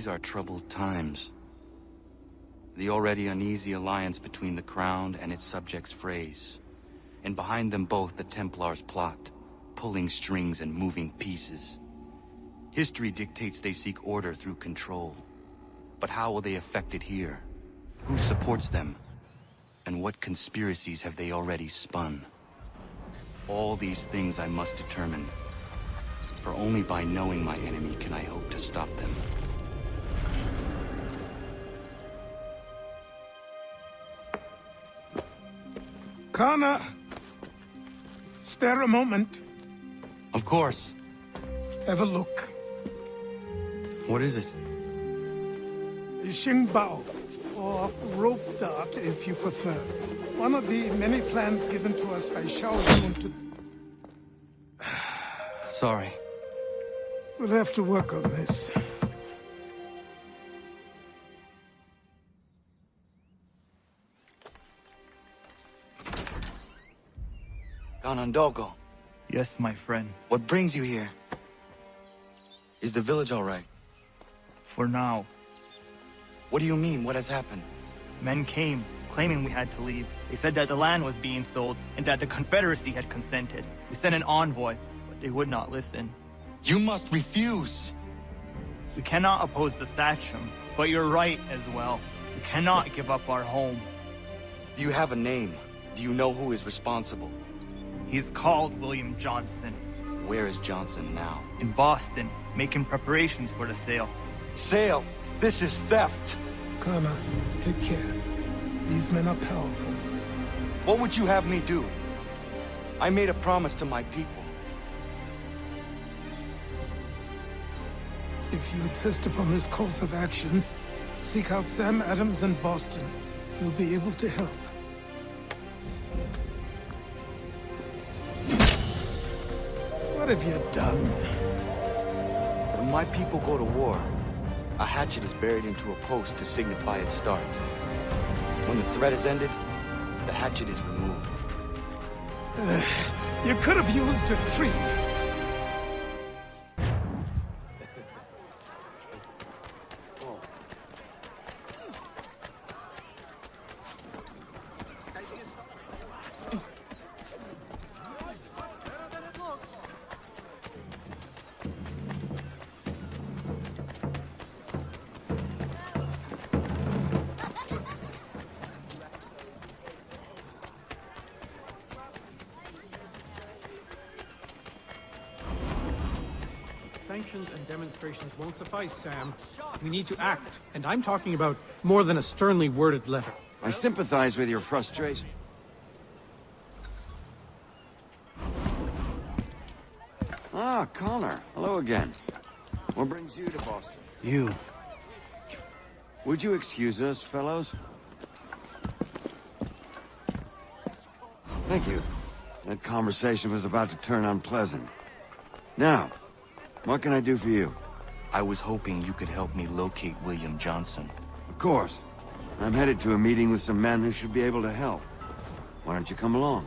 These are troubled times. The already uneasy alliance between the Crown and its subjects frays. And behind them both the Templars plot, pulling strings and moving pieces. History dictates they seek order through control. But how will they affect it here? Who supports them? And what conspiracies have they already spun? All these things I must determine. For only by knowing my enemy can I hope to stop them. Connor! Spare a moment. Of course. Have a look. What is it? The Xingbao, or rope dart if you prefer. One of the many plans given to us by Shao Yun to... Sorry. We'll have to work on this. Ganondogo, Yes, my friend. what brings you here? Is the village all right? For now. What do you mean? What has happened? Men came, claiming we had to leave. They said that the land was being sold, and that the Confederacy had consented. We sent an envoy, but they would not listen. You must refuse! We cannot oppose the Sachem, but you're right as well. We cannot give up our home. Do you have a name? Do you know who is responsible? He is called William Johnson. Where is Johnson now? In Boston, making preparations for the sale. Sale! This is theft! Connor, take care. These men are powerful. What would you have me do? I made a promise to my people. If you insist upon this course of action, seek out Sam Adams in Boston. He'll be able to help. What have you done? When my people go to war, a hatchet is buried into a post to signify its start. When the threat is ended, the hatchet is removed. You could have used a tree. Sanctions and demonstrations won't suffice, Sam. We need to act, and I'm talking about more than a sternly worded letter. I sympathize with your frustration. Ah, Connor. Hello again. What brings you to Boston? You. Would you excuse us, fellows? Thank you. That conversation was about to turn unpleasant. Now, what can I do for you? I was hoping you could help me locate William Johnson. Of course. I'm headed to a meeting with some men who should be able to help. Why don't you come along?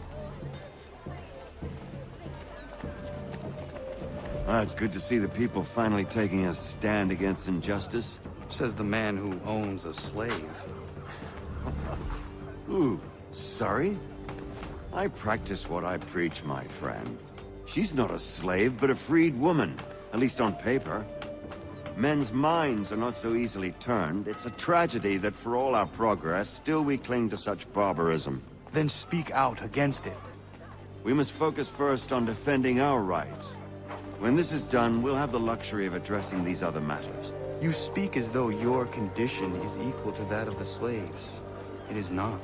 Ah, it's good to see the people finally taking a stand against injustice. Says the man who owns a slave. Ooh, sorry? I practice what I preach, my friend. She's not a slave, but a freed woman, at least on paper. Men's minds are not so easily turned. It's a tragedy that for all our progress, still we cling to such barbarism. Then speak out against it. We must focus first on defending our rights. When this is done, we'll have the luxury of addressing these other matters. You speak as though your condition is equal to that of the slaves. It is not.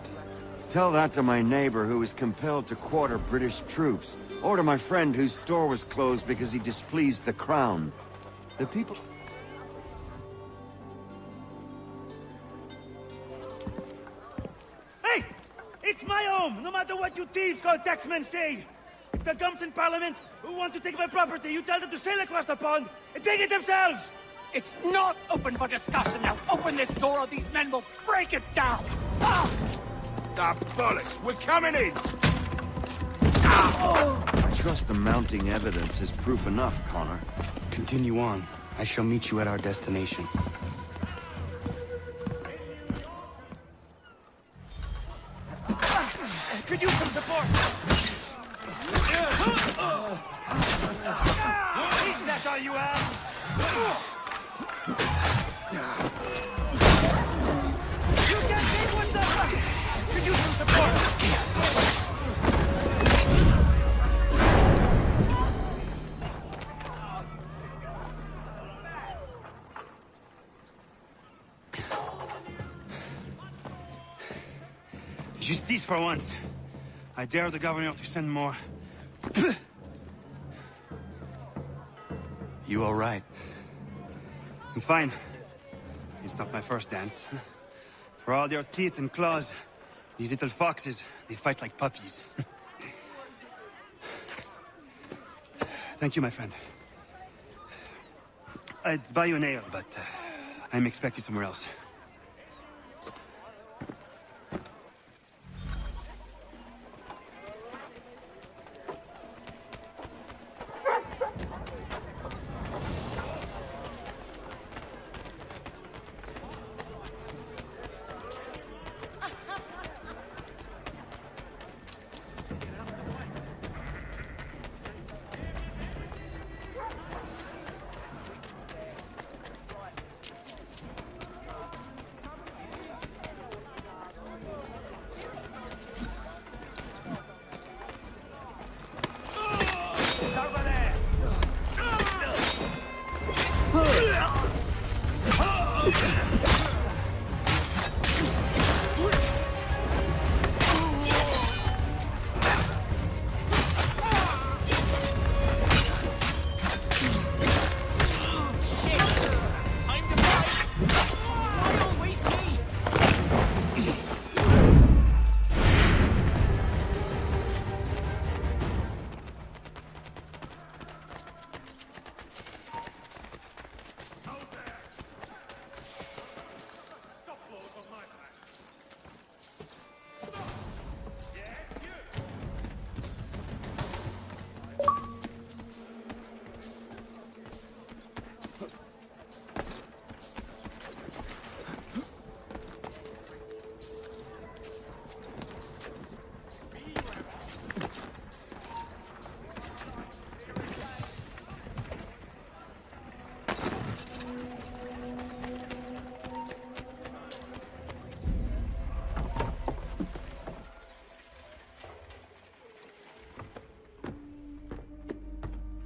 Tell that to my neighbor who was compelled to quarter British troops, or to my friend whose store was closed because he displeased the Crown. The people... Hey! It's my home, no matter what you thieves called taxmen say! If the gums in Parliament who want to take my property, you tell them to sail across the pond and take it themselves! It's not open for discussion now. Open this door or these men will break it down. Ah! Ah, bollocks! We're coming in! I trust the mounting evidence is proof enough, Connor. Continue on. I shall meet you at our destination. Could use some support! Is that all you have? You can't take one down! Could use some support! Justice for once. I dare the governor to send more. You all right? I'm fine. It's not my first dance. For all their teeth and claws, these little foxes, they fight like puppies. Thank you, my friend. I'd buy you an ale, but I'm expected somewhere else.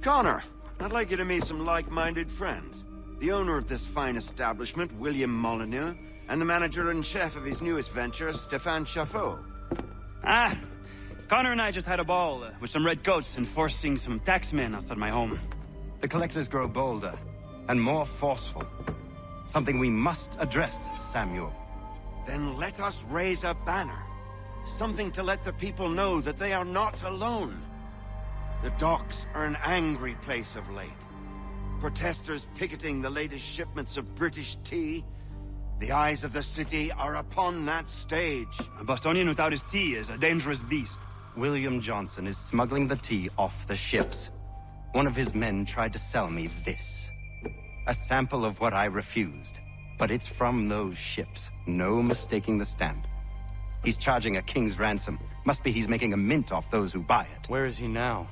Connor, I'd like you to meet some like-minded friends. The owner of this fine establishment, William Molyneux, and the manager and chef of his newest venture, Stéphane Chaffeau. Ah, Connor and I just had a ball with some redcoats enforcing some taxmen outside my home. The collectors grow bolder and more forceful. Something we must address, Samuel. Then let us raise a banner. Something to let the people know that they are not alone. The docks are an angry place of late. Protesters picketing the latest shipments of British tea. The eyes of the city are upon that stage. A Bostonian without his tea is a dangerous beast. William Johnson is smuggling the tea off the ships. One of his men tried to sell me this. A sample of what I refused. But it's from those ships. No mistaking the stamp. He's charging a king's ransom. Must be he's making a mint off those who buy it. Where is he now?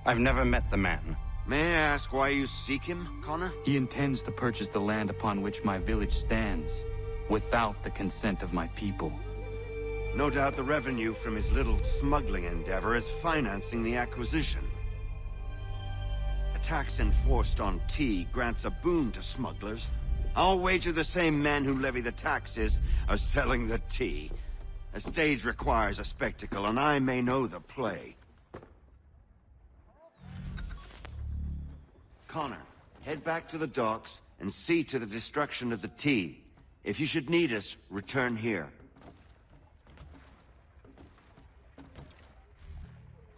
I've never met the man. May I ask why you seek him, Connor? He intends to purchase the land upon which my village stands, without the consent of my people. No doubt the revenue from his little smuggling endeavor is financing the acquisition. A tax enforced on tea grants a boon to smugglers. I'll wager the same men who levy the taxes are selling the tea. A stage requires a spectacle, and I may know the play. Connor, head back to the docks and see to the destruction of the tea. If you should need us, return here.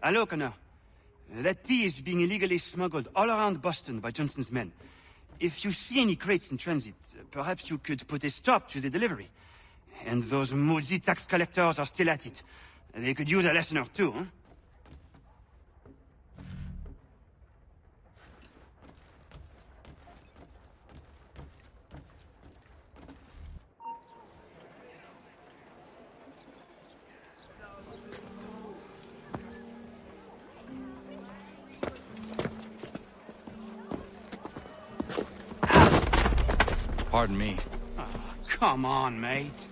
Hello, Connor. That tea is being illegally smuggled all around Boston by Johnson's men. If you see any crates in transit, perhaps you could put a stop to the delivery. And those maudit tax collectors are still at it. They could use a lesson or two, huh? Pardon me. Come on, mate.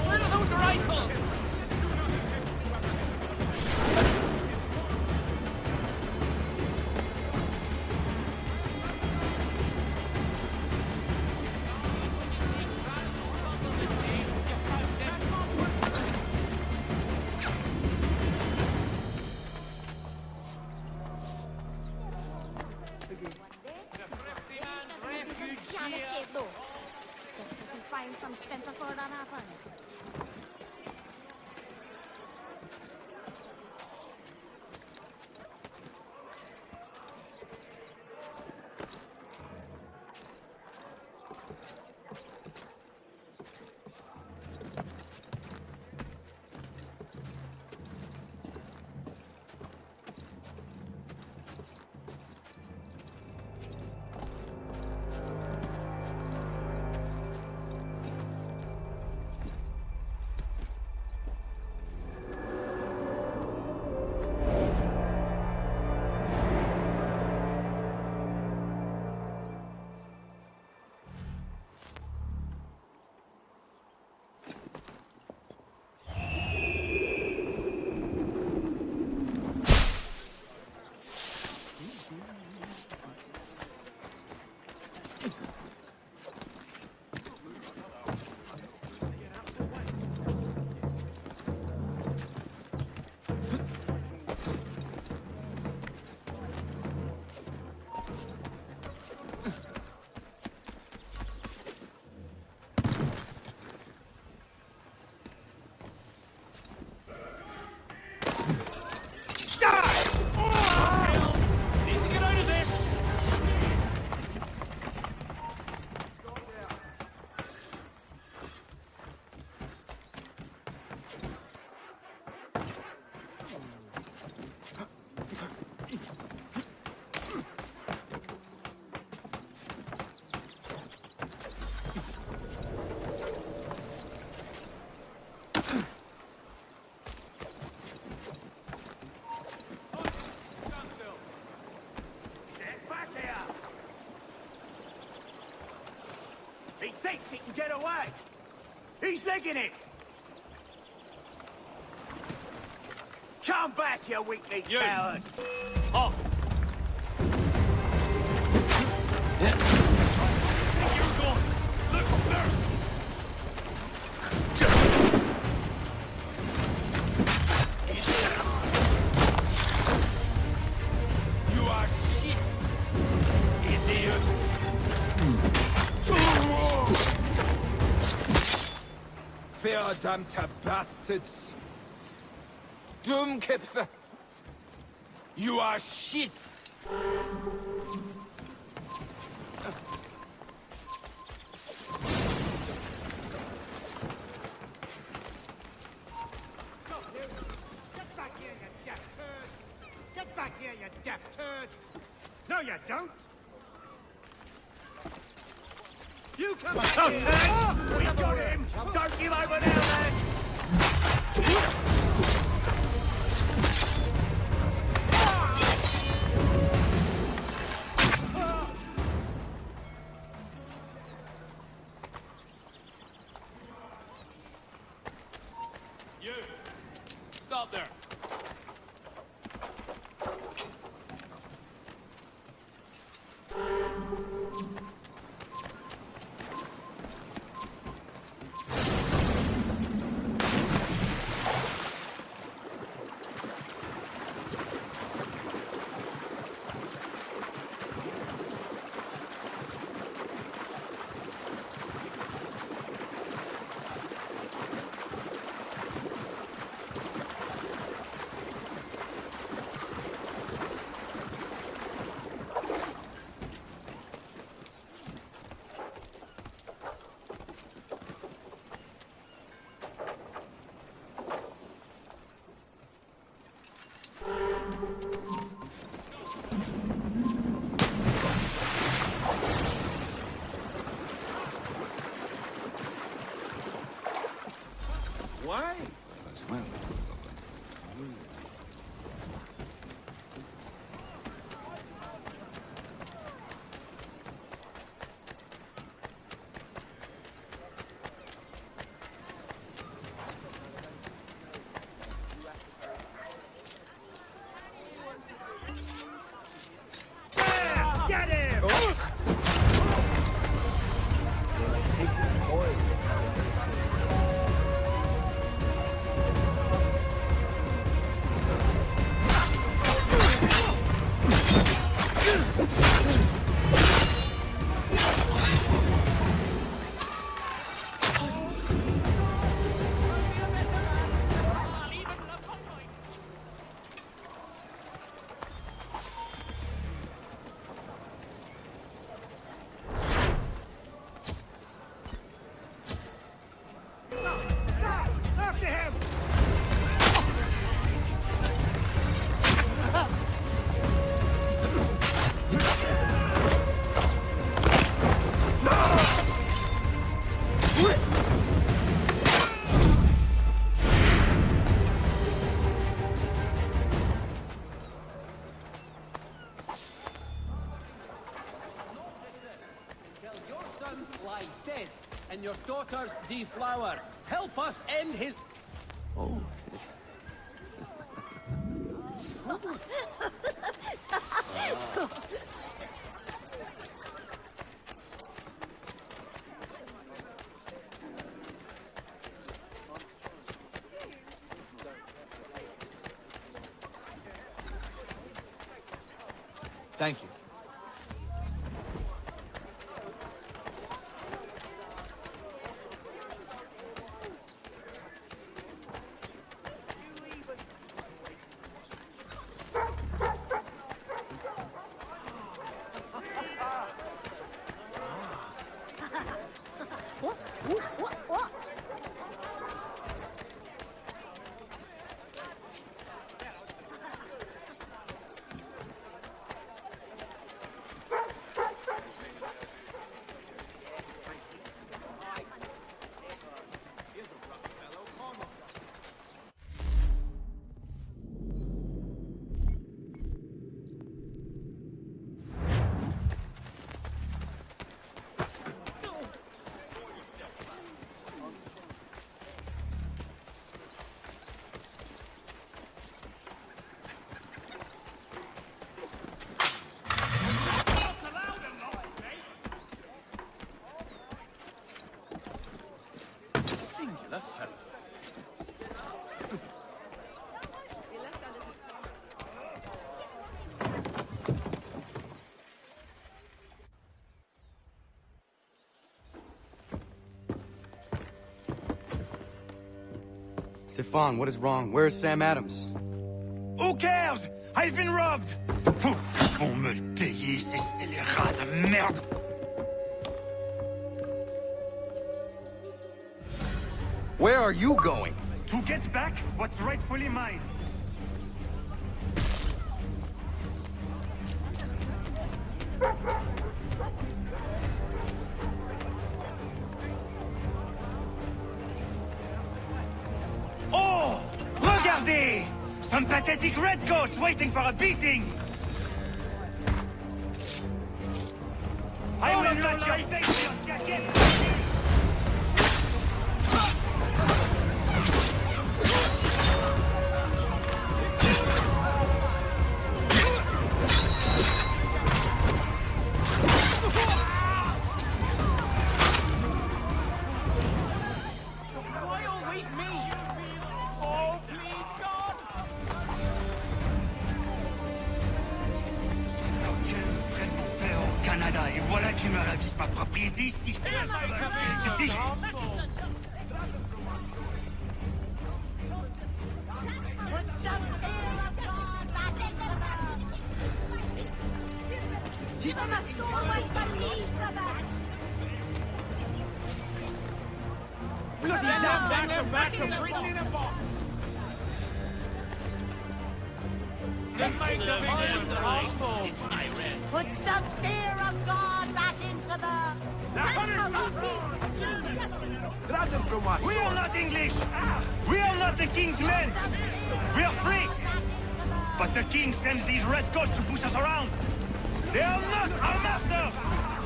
Where are those rifles? Can't escape though. Just if we find some sense of order happen. Need to get out of this! Get back here! He thinks he can get away! He's legging it! Come back, you weak-kneed coward! Halt! Think you were going? Look, there! You are shit, idiot! Verdammte Bastards! Dummköpfe! You are shit! Get back here, you deaf turd! Get back here, you deaf turd! No, you don't! You come back here! We got him! Don't give over now, lad! You! Stop there! sons lie dead, and your daughters deflower. Help us end his... Oh. Thank you. Stefan, what is wrong? Where's Sam Adams? Who cares? I've been robbed! Vont me le payer, ces scélérats de merde! Where are you going? To get back what's rightfully mine. Oh! Regardez! Some pathetic redcoats waiting for a beating! I will match your face with your jacket! Why always me? Oh, please, God! Prenne mon père au Canada et voilà qui me ravise ma propriété ici. Il suffit. Bloody hell, man, they're back to bringing them back. Put some fear of God back into the... Grab them from us. We are not English. We are not the king's men. We are free. But the king sends these redcoats to push us around. They are not our masters.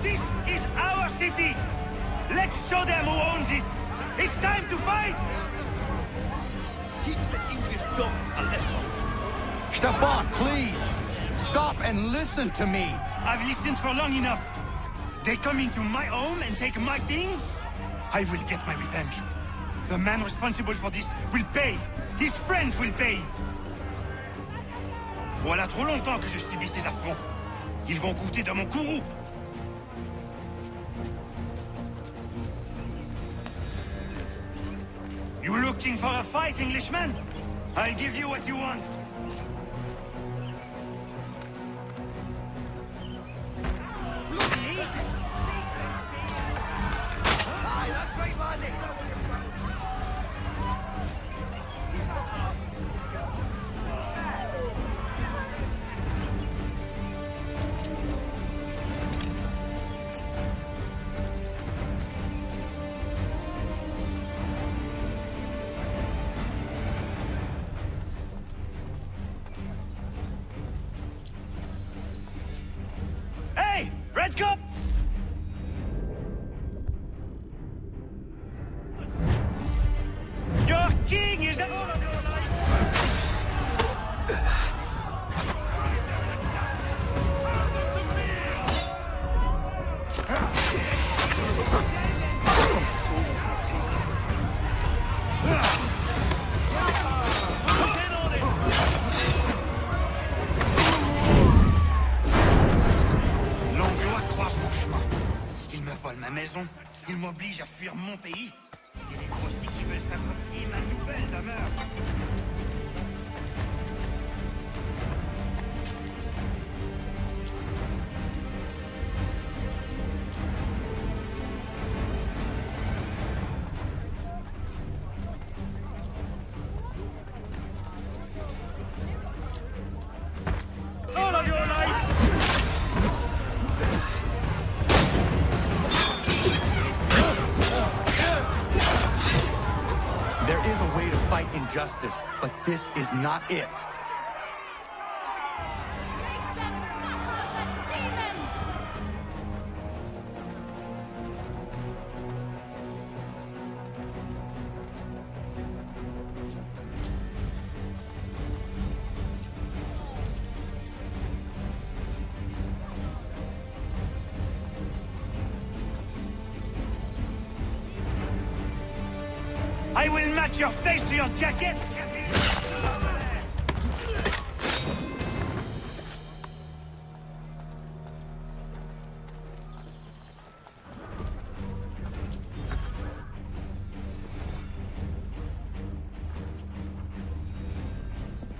This is our city. Let's show them who owns it. It's time to fight. Teach the English dogs a lesson. Stefan, please! Stop and listen to me! I've listened for long enough. They come into my home and take my things. I will get my revenge. The man responsible for this will pay. His friends will pay. Voilà trop longtemps que je subis ces affronts. Ils vont goûter de mon courroux. You looking for a fight, Englishman? I'll give you what you want. Aye, that's right, laddie. L'Anglois croise mon chemin. Il me vole ma maison, il m'oblige à fuir mon pays. Et les grossis qui veulent s'approprier ma nouvelle demeure. All of your life! There is a way to fight injustice, but this is not it. I will match your face to your jacket!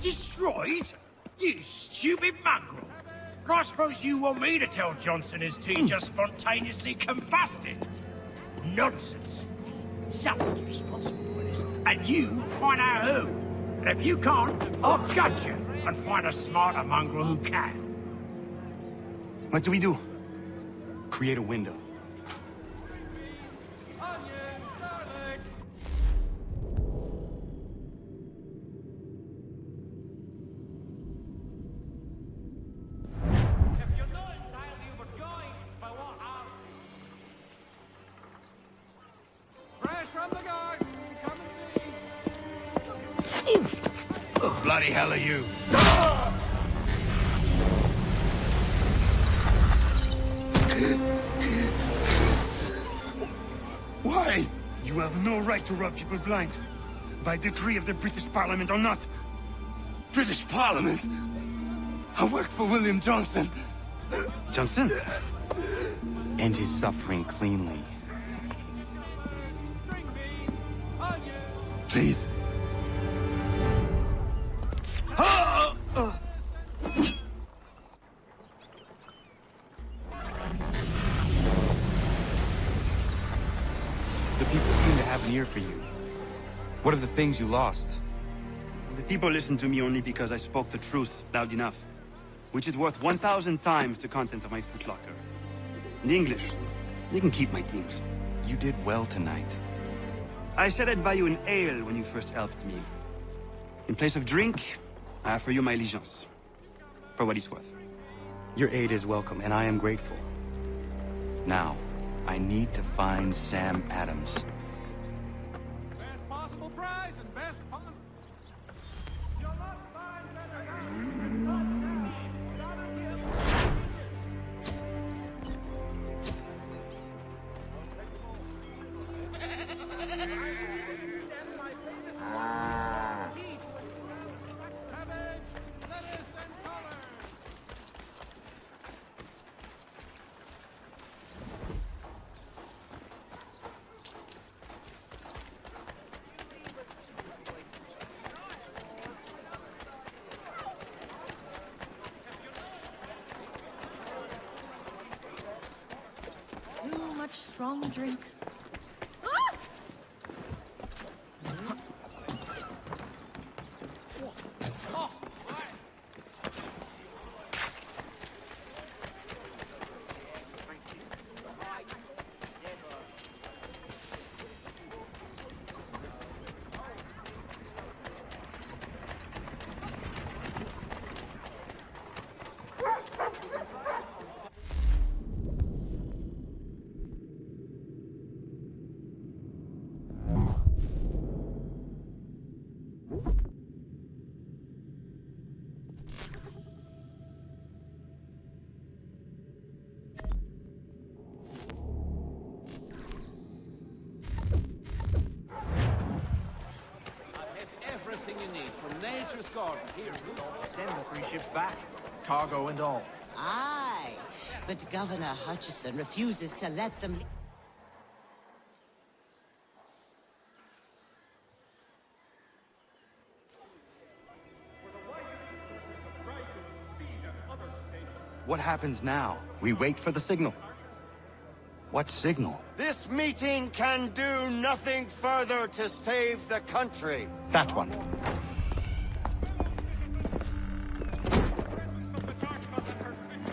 Destroyed? You stupid mongrel! I suppose you want me to tell Johnson his tea just spontaneously combusted? Nonsense! Someone's responsible for this, and you will find out who. And if you can't, I'll gut you and find a smarter mongrel who can. What do we do? Create a window. If you're not entirely overjoyed by what I've... Fresh from the garden, come and see. Bloody hell are you? Why? You have no right to rob people blind. By decree of the British Parliament or not. British Parliament? I work for William Johnson. Johnson? End his suffering cleanly. Please. The people seem to have an ear for you. What are the things you lost? The people listen to me only because I spoke the truth loud enough. Which is worth 1,000 times the content of my footlocker. The English, they can keep my teams. You did well tonight. I said I'd buy you an ale when you first helped me. In place of drink, I offer you my allegiance. For what it's worth. Your aid is welcome, and I am grateful. Now, I need to find Sam Adams. Best possible price and best possible... You'll not find better cabbage, lettuce, and collards. Too much strong drink. Precious garden. Here, Send the 3 ships back, cargo and all. Aye, but Governor Hutchison refuses to let them... What happens now? We wait for the signal. What signal? This meeting can do nothing further to save the country. That one.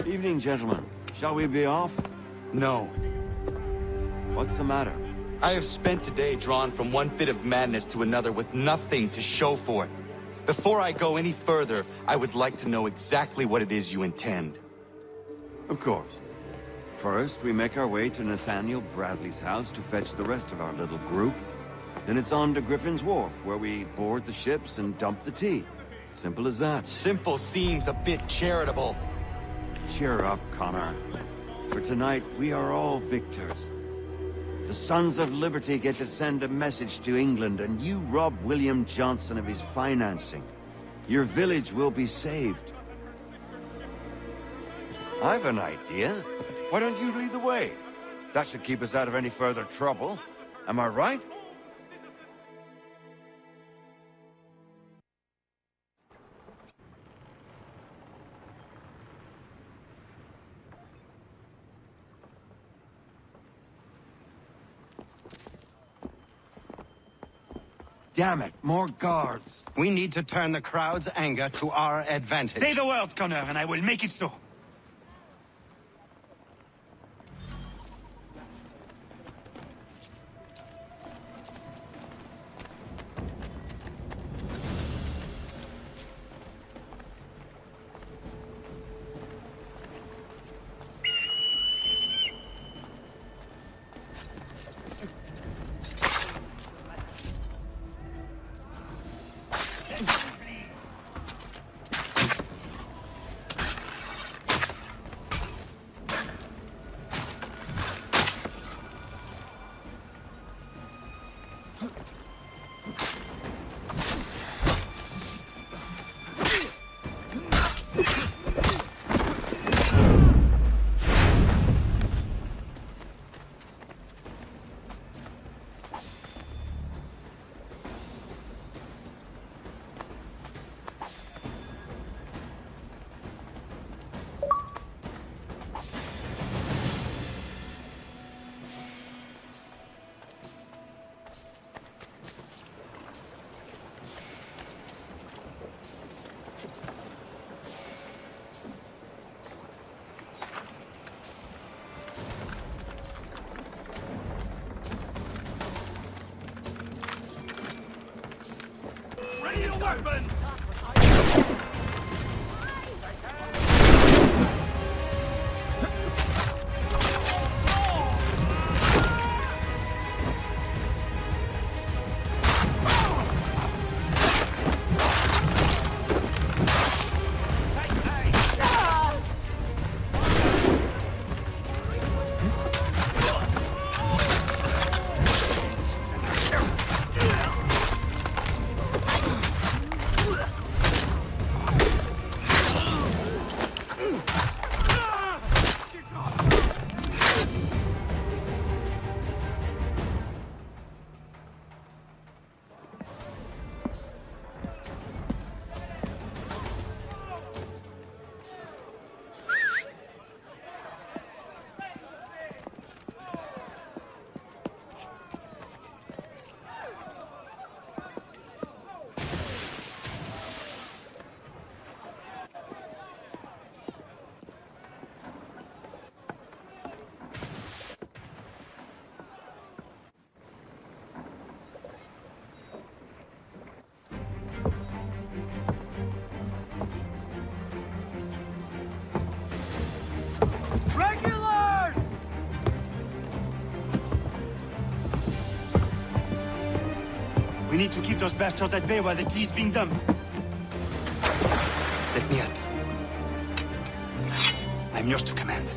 Evening, gentlemen. Shall we be off? No. What's the matter? I have spent today drawn from one bit of madness to another with nothing to show for it. Before I go any further, I would like to know exactly what it is you intend. Of course. First, we make our way to Nathaniel Bradley's house to fetch the rest of our little group. Then it's on to Griffin's Wharf, where we board the ships and dump the tea. Simple as that. Simple seems a bit charitable. Cheer up, Connor. For tonight, we are all victors. The Sons of Liberty get to send a message to England, and you rob William Johnson of his financing. Your village will be saved. I've an idea. Why don't you lead the way? That should keep us out of any further trouble. Am I right? Damn it, more guards. We need to turn the crowd's anger to our advantage. Say the word, Connor, and I will make it so. Ready your weapons! We need to keep those bastards at bay while the tea's being dumped. Let me help. I'm yours to command.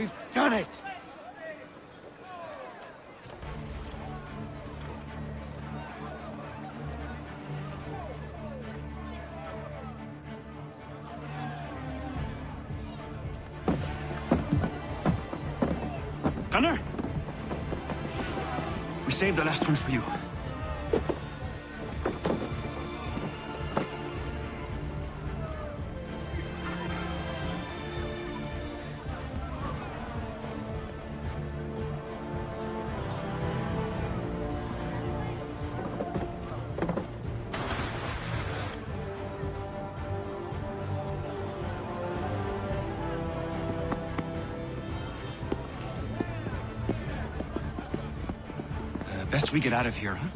You've done it! Gunner? We saved the last one for you. Best we get out of here, huh?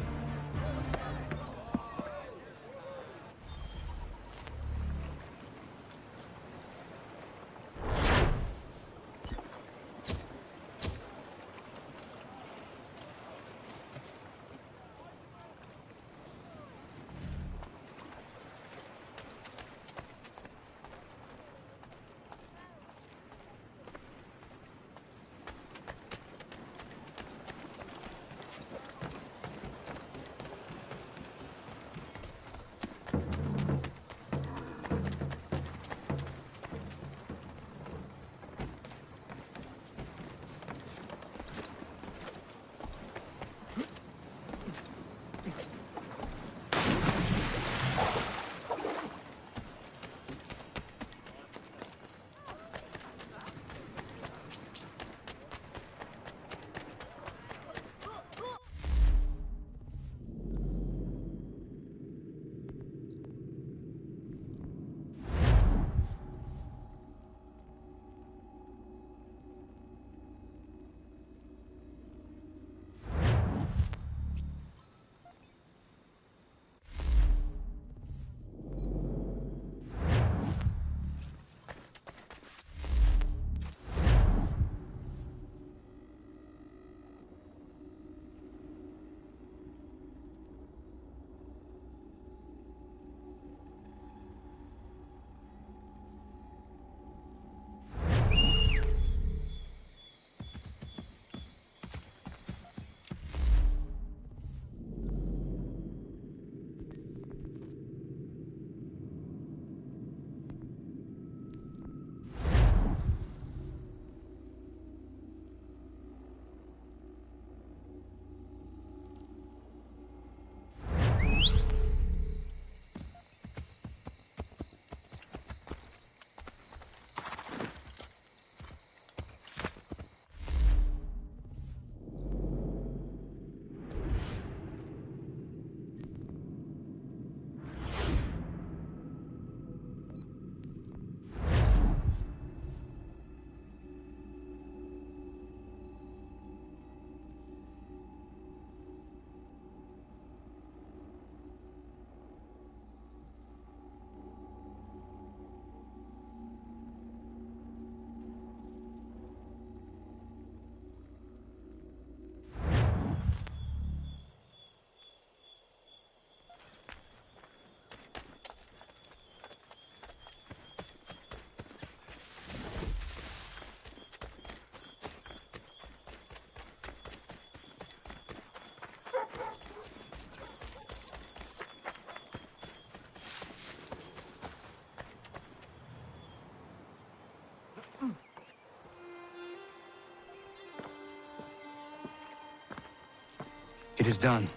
It is done.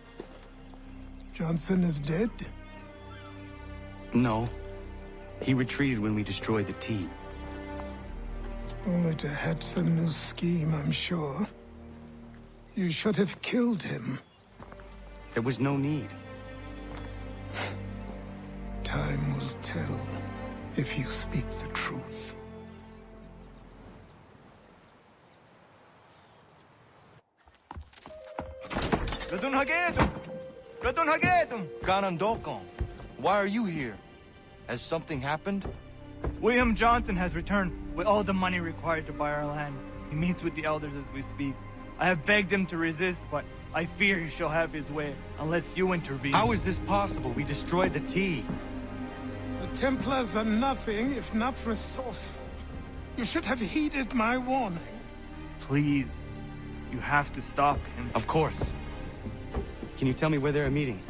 Johnson is dead? No. He retreated when we destroyed the T. Only to hatch some new scheme, I'm sure. You should have killed him. There was no need. Time will tell if you speak the truth. Ganondokon, why are you here? Has something happened? William Johnson has returned with all the money required to buy our land. He meets with the elders as we speak. I have begged him to resist, but I fear he shall have his way unless you intervene. How is this possible? We destroyed the T. The Templars are nothing if not resourceful. You should have heeded my warning. Please. You have to stop him. Of course. Can you tell me where they're meeting?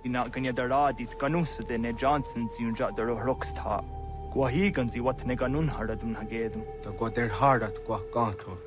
Ina ganya daradit ganus de ne Johnson yunja daro rocksta. Gwahigan zi wat ne ganun haradun hagedum. Da gwader hardat gwa ganto.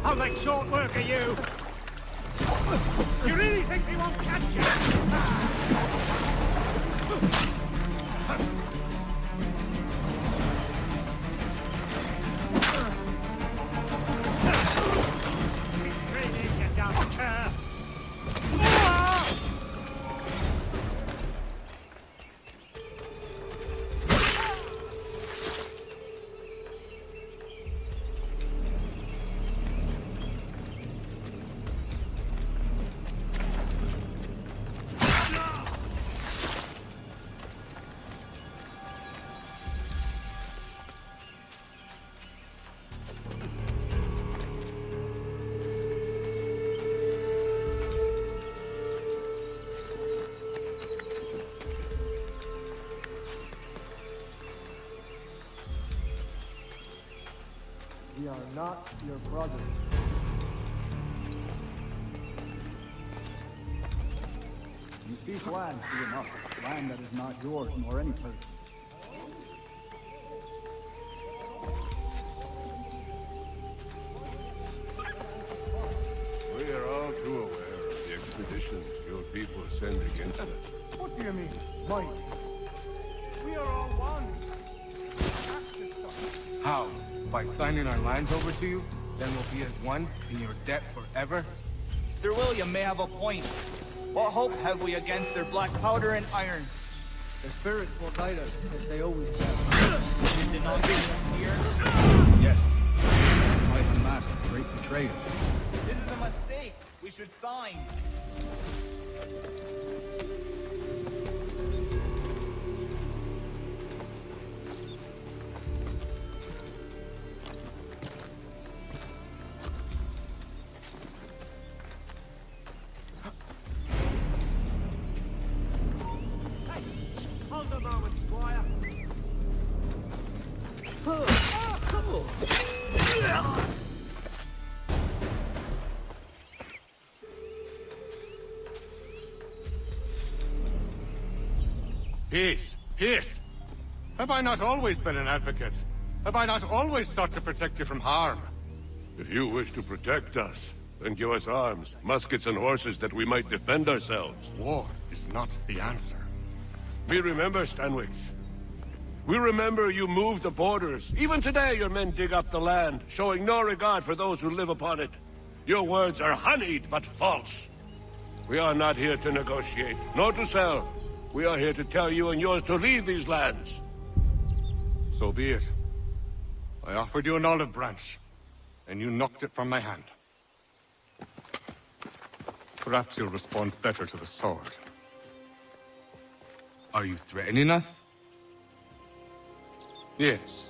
I'll make short work of you! You really think they won't catch you? Keep training, you dumb cur! We are not your brothers. You thief land be enough, land that is not yours nor any person. We are all too aware of the expeditions your people send against us. What do you mean, might? We are all one. How? By signing our lands over to you? Then we'll be as one in your debt forever? Sir William may have a point. What hope have we against their black powder and iron? The spirits will guide us, as they always have. You did not bring us here? Yes. Might unmask the great betrayer. This is a mistake. We should sign. Hold a moment, Squire. Peace. Peace. Have I not always been an advocate? Have I not always sought to protect you from harm? If you wish to protect us, then give us arms, muskets and horses that we might defend ourselves. War is not the answer. We remember, Stanwix. We remember you moved the borders. Even today your men dig up the land, showing no regard for those who live upon it. Your words are honeyed, but false. We are not here to negotiate, nor to sell. We are here to tell you and yours to leave these lands. So be it. I offered you an olive branch, and you knocked it from my hand. Perhaps you'll respond better to the sword. Are you threatening us? Yes.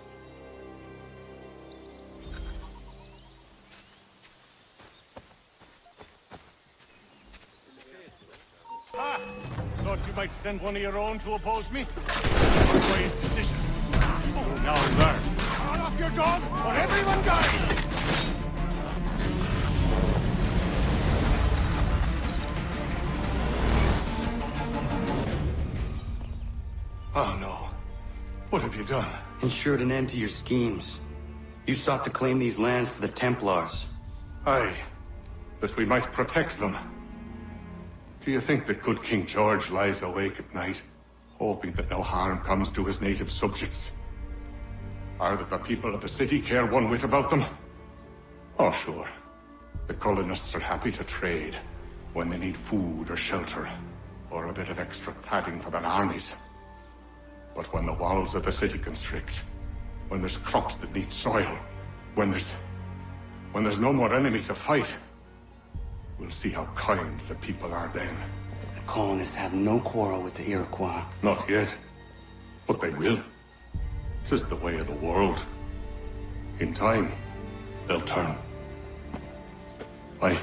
Ah! Thought you might send one of your own to oppose me? Wise decision. You'll now learn. Call off your dog, or everyone dies! Oh no. What have you done? Ensured an end to your schemes. You sought to claim these lands for the Templars. Aye, that we might protect them. Do you think that good King George lies awake at night, hoping that no harm comes to his native subjects? Or that the people of the city care one whit about them? Oh, sure. The colonists are happy to trade when they need food or shelter, or a bit of extra padding for their armies. But when the walls of the city constrict, when there's crops that need soil, when there's no more enemy to fight, we'll see how kind the people are then. The colonists have no quarrel with the Iroquois. Not yet, but they will. 'Tis the way of the world. In time, they'll turn. I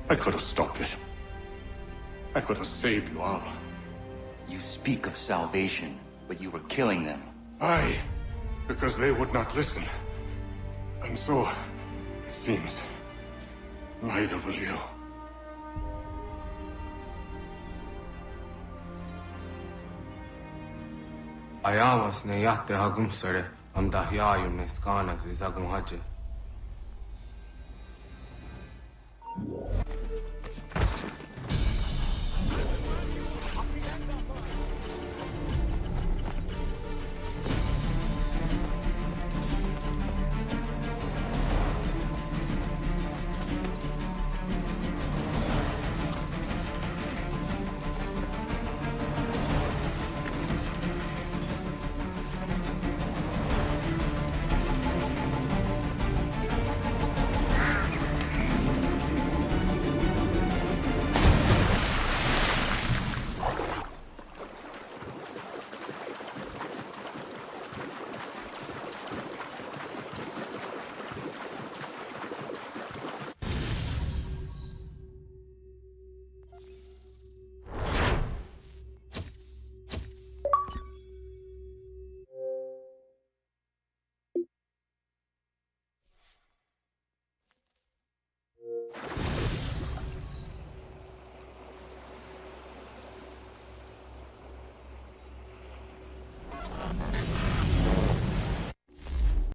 could have stopped it. I could have saved you all. You speak of salvation, but you were killing them. Aye, because they would not listen. And so, it seems, neither will you. Ayawas ne yahte hagum sare, am dahyayum ne skanas is agum haje.